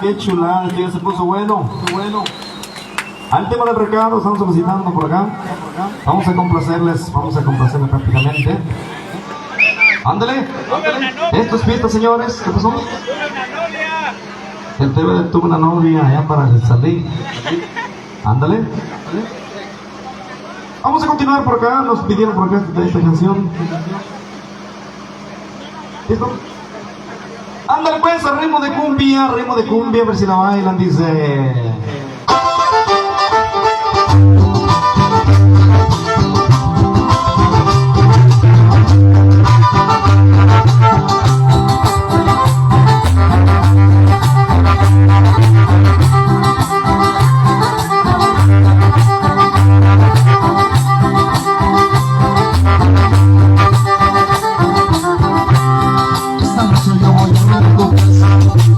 Qué chulada, que ya se puso bueno. Al tema del recado, estamos solicitando por acá. Vamos a complacerles prácticamente. Ándale. Esto es fiesta, señores. ¿Qué pasó? El TV tuvo una novia allá para salir. Ándale. Vamos a continuar por acá. Nos pidieron por acá esta canción. ¿Listo? Ándale pues, a ritmo de cumbia, a ver si la bailan, dice...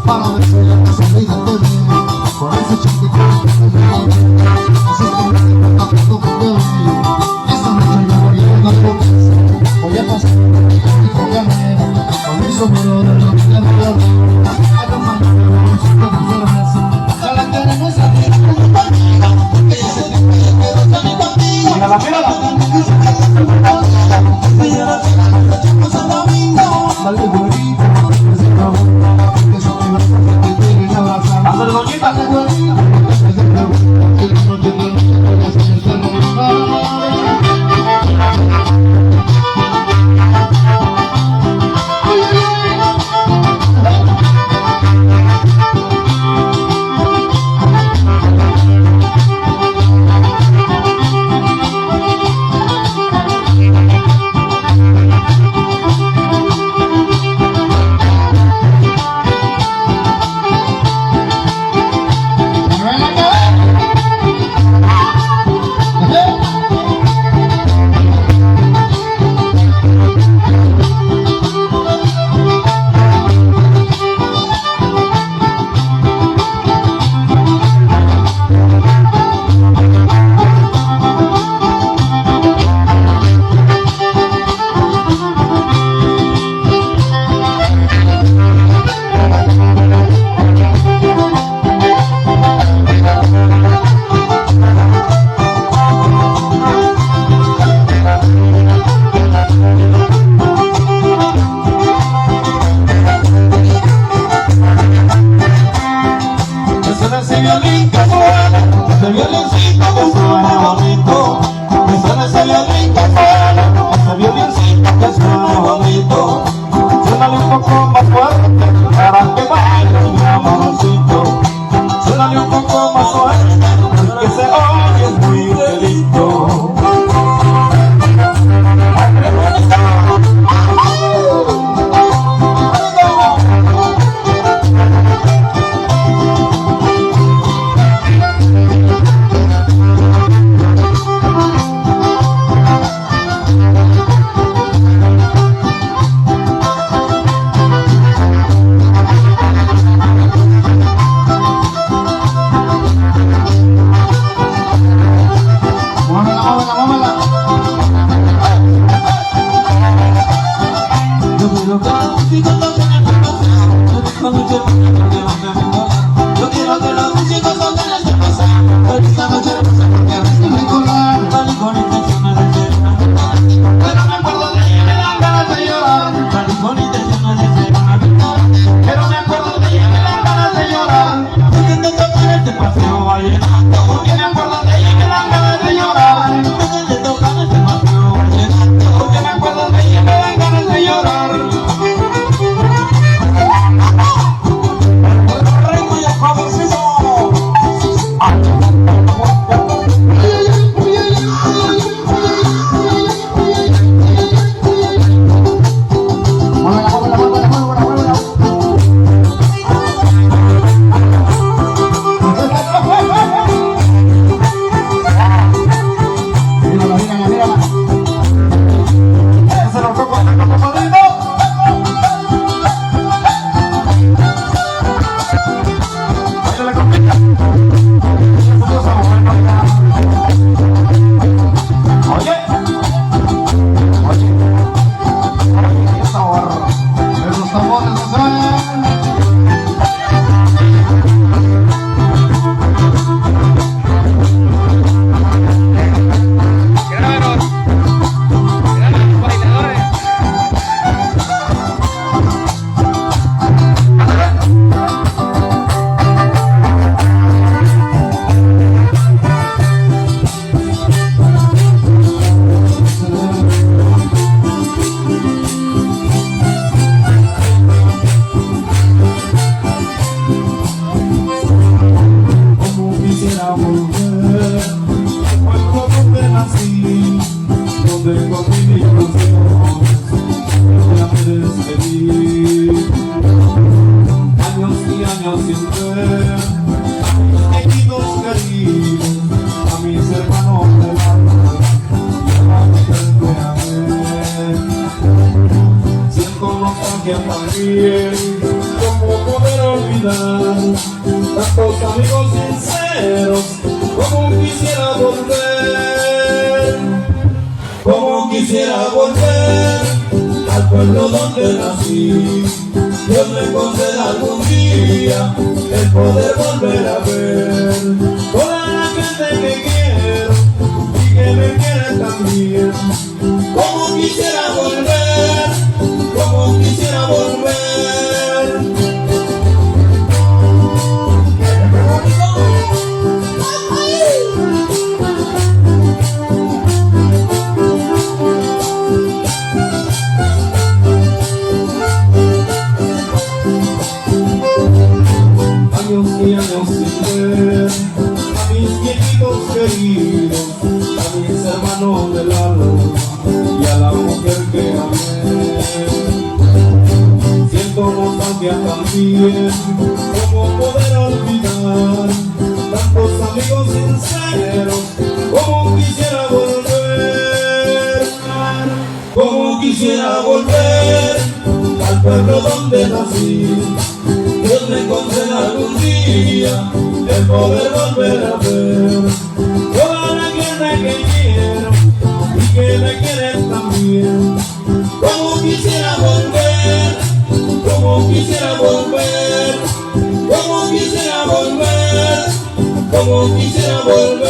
Para ver si la casa me da todo bien. Por ese chiquito así que me está todo bien. Esta noche yo voy a ir a comer. Voy a pasar y comer con mi sombrero de la vida de oro. A tomar un chico de cerveza. Ya la queremos a ti conmigo. Ella se te pide pero también conmigo. Mírala. Ella la tiene los a domingo. Dale güerito, que se acabó. Ándale, doñita. vallenato, porque me acuerdo de ella y me dan ganas de llorar. De tocar este mateo vallenato, Porque me acuerdo de ella y me dan ganas de llorar. ritmo y el jovencito. Ese lo toco, compadrito. Báilale, compita. Se puso bueno ya. Oye, qué sabor. Esos tambores no suenan. Como quisiera volver al pueblo donde nací, donde con mi ilusión ya me despedí. Años y años sin ver a mis queridos queridos, a mis hermanos del alma y a la mujer que amé. Siento nostalgia también, ¿cómo poder olvidar tantos amigos sinceros? Como quisiera volver, como quisiera volver al pueblo donde nací. Dios me conceda algún día el poder volver a ver toda la gente que quiero y que me quiere también. Como quisiera volver, como quisiera volver. Años y años sin ver a mis viejitos queridos, a mis hermanos del alma y a la mujer que amé. Siento nostalgia también, ¿cómo poder olvidar tantos amigos sinceros? Como quisiera volver, como quisiera volver al pueblo donde nací. Dios me conceda algún día el poder volver a ver toda la gente que quiero y que me quieren también. Como quisiera volver, como quisiera volver, como quisiera volver, como quisiera volver.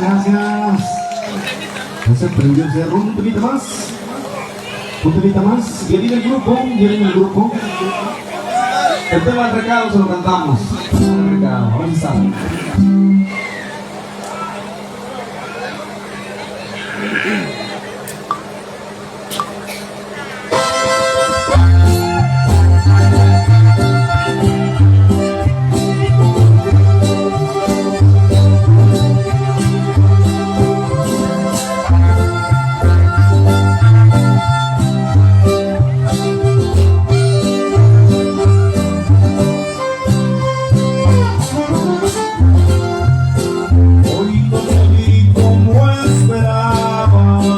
Gracias. Ya se prendió el cerro, un temita más. Un temita más. Ya viene el grupo, El tema del recado se lo cantamos. El recado, a ver si saben. Hoy no te vi como esperaba.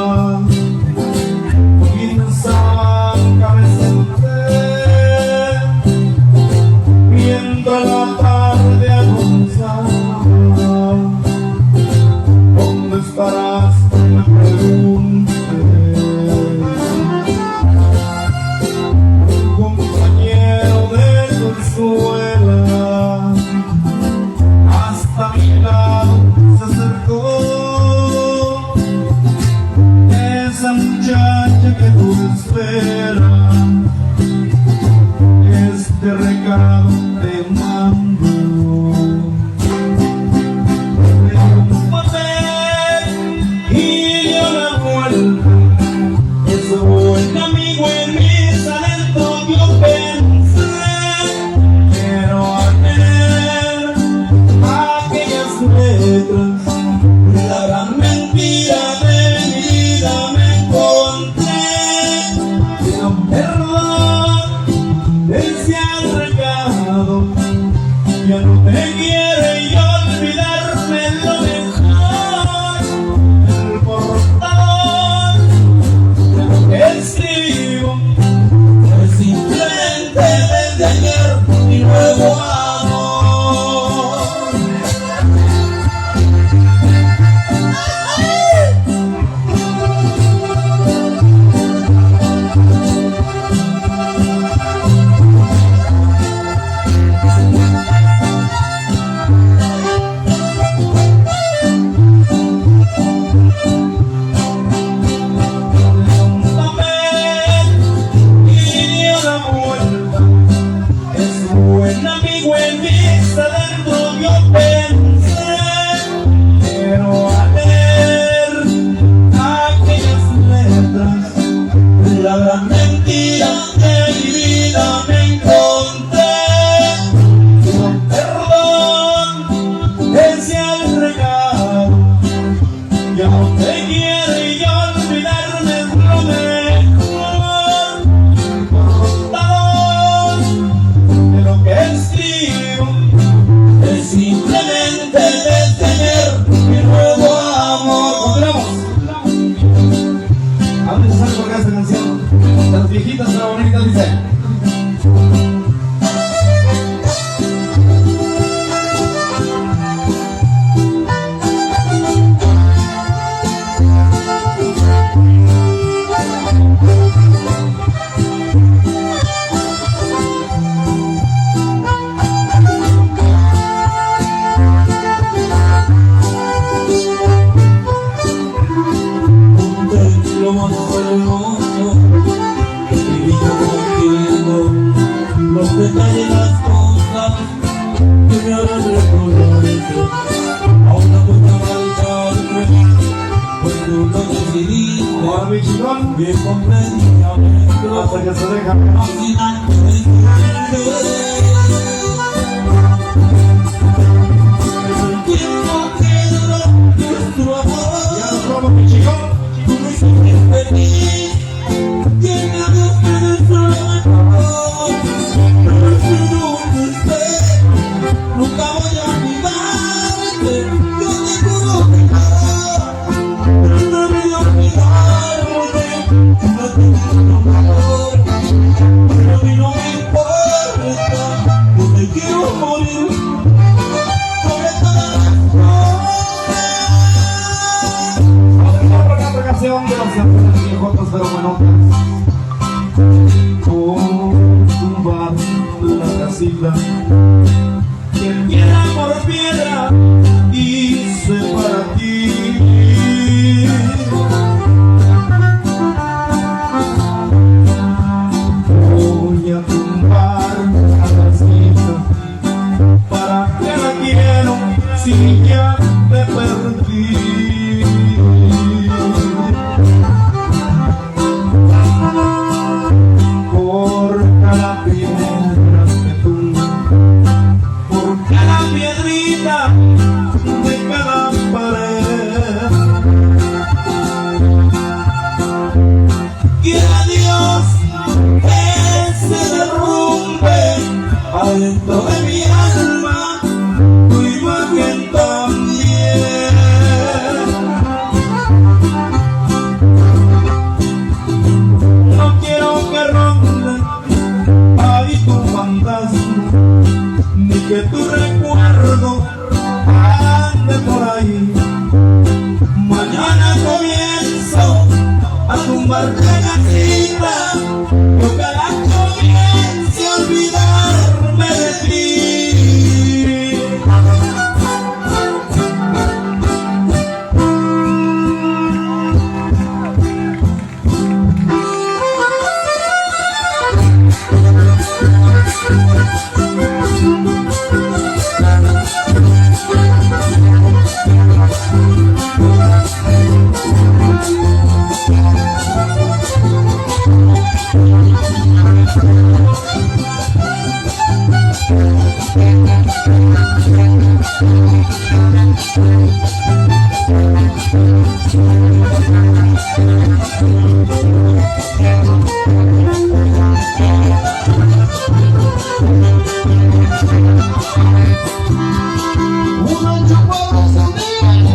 los detalles, las cosas que me harán recordarte a una buena marcarme. Pues tú lo decidiste, Ahora mi chingón, bien comprendidamente, hasta que se deja. así no me entiendes. Es el tiempo que duró nuestro amor. Ya nos vamos, mi chingón. Tú me hiciste feliz, que me hablaste de solo pero si donde esté, nunca voy a olvidarte. Yo te juro que no, no voy a olvidarte. No te quiero amor, pero a mí no me importa. Yo me quiero morir sobre todas las cosas. Otra canción de los cantantes viejotas pero buenotas. Por tumbar la casita que piedra por piedra hice para ti. Voy a tumbar la casita para que la quiero si ya te perdí. Por cada piedra que tumba, por cada piedrita de cada pared, Quiera Dios que se derrumbe adentro de mi alma tu imagen también. no quiero que ronde ahí tu fantasma, ni que tu recuerdo ande por ahí. Mañana comienzo a tumbar la casita, y ojalá comience a olvidarme de ti. Una chupada sonera,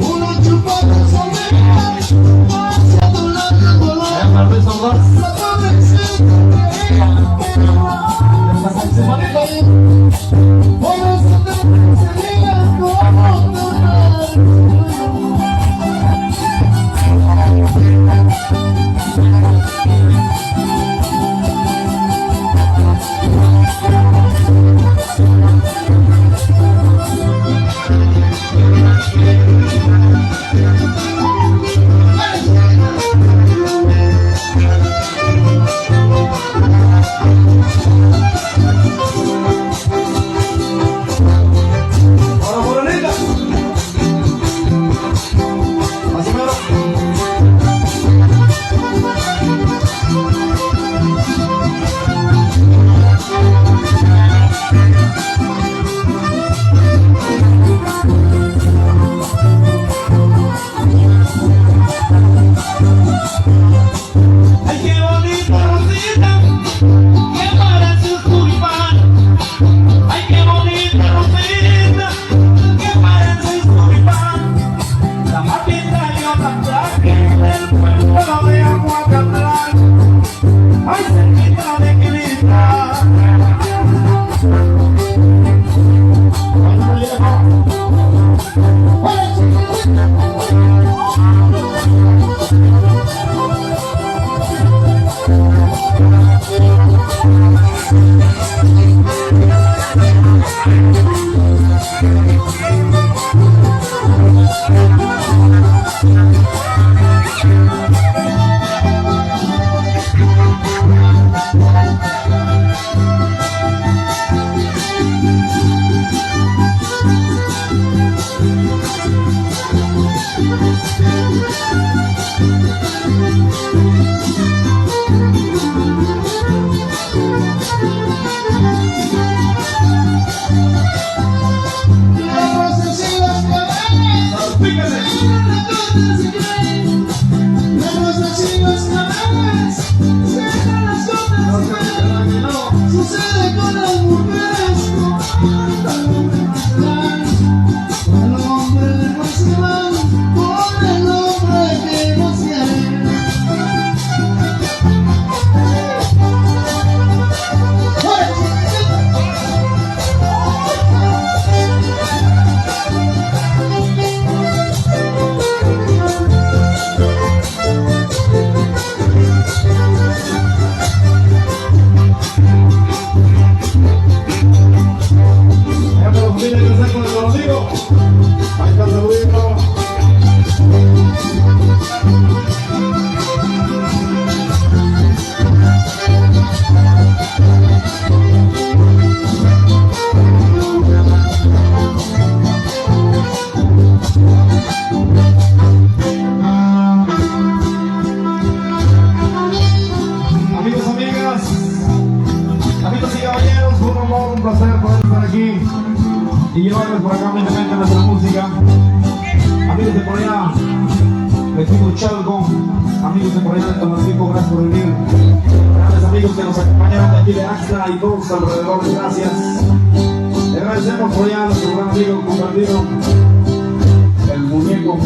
una chupada sonera, haciendo la dolor. Ahora morenita, así mero. Ay, qué bonita rosita, que parece un tulipán. Ay, qué bonita rosita, que parece un tulipán. La matita y otra traje del pueblo de Aguacatlán. Ay, cerquita de Quilita. y llevarles por acá amenamente nuestra música. Amigos de por allá, de Quito Chalco, amigos de por allá de Tamaulipas, gracias por venir. Grandes amigos que nos acompañaron de aquí de Axla y todos alrededor, gracias. Le agradecemos por allá a nuestro gran amigo compartido, el muñeco.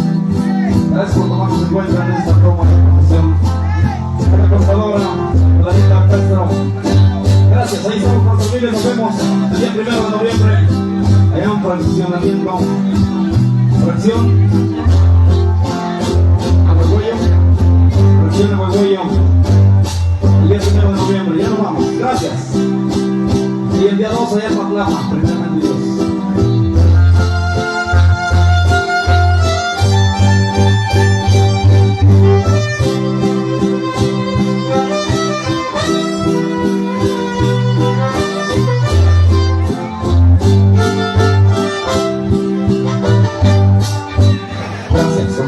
Gracias por tomarnos en cuenta en esta promo de profesión. La contadora, la linda Castro. Gracias, ahí estamos con nuestros miles, nos vemos el día 1 de noviembre, allá en fraccionamiento, fracción Aguagüeyo, fracción Aguagüeyo, el día 1 de noviembre, ya nos vamos, gracias. Y el día 2 allá en Patlama, primeramente Dios.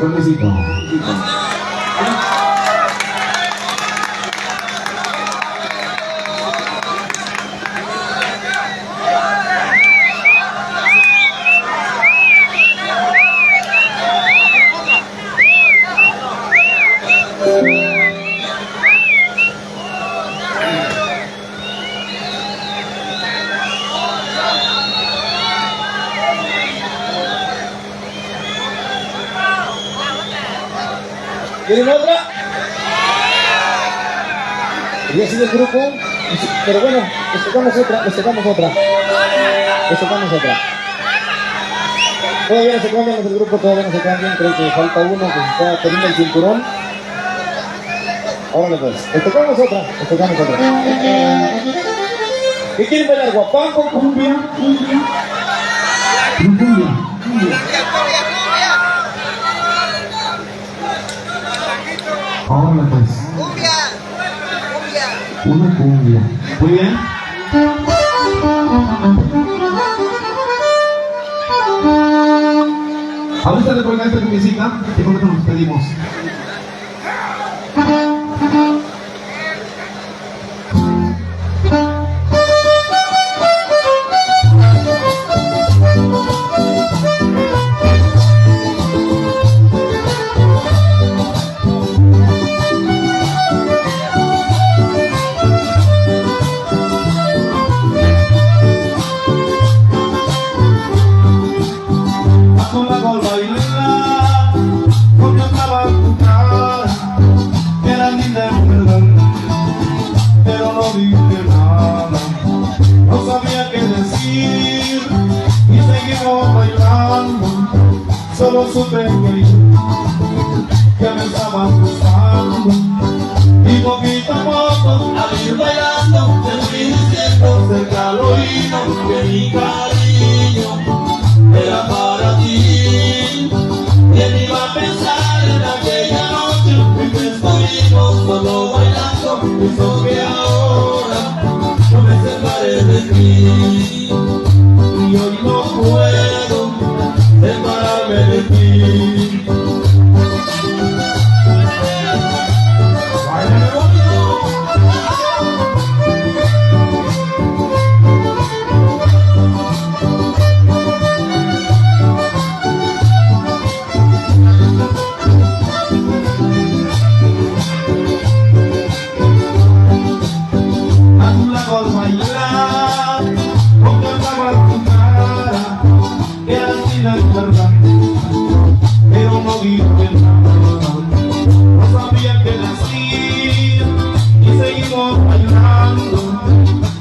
Permisito. ¿Quieren otra? Y así del grupo, pero bueno, les tocamos otra. Todavía no se cambian los del grupo, todavía no se cambian, creo que falta uno que se está poniendo el cinturón. Ahora pues, les tocamos otra. ¿Qué quieren bailar? ¿Guapango? ¿Cumbia? Ahora pues. Una cumbia. Muy bien. Ahorita le pongan esta cumbiecita y con esto nos despedimos. Solo supe que me estabas gustando y poquito a poco al ir bailando te fui diciendo cerca al oído que mi cariño era para ti. ¿Quién iba a pensar en aquella noche que estuvimos solo bailando? Pienso que ahora no me separé de ti y hoy no puedo separarme de ti. A tu lado al bailar, contemplaba tu cara, que al final es verdad, pero no dije nada. No sabía qué decir y seguimos bailando.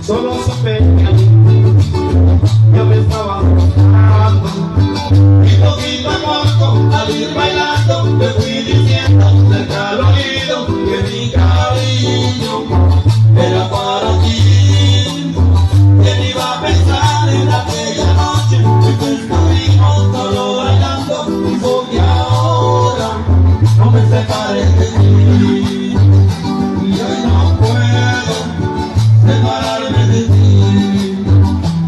Solo supe que ya me estaba gustando y poquito a poco al ir bailando te fui diciendo cerca al oído que mi cariño era para ti. ¿Quién iba a pensar en aquella noche que estuvimos solo bailando? Hizo que ahora no me separé de ti y hoy no puedo separarme de ti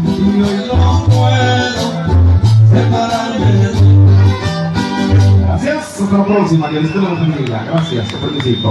y hoy no puedo separarme de ti. Gracias. Hasta la próxima. Que les dé la bienvenida. Gracias. Te felicito.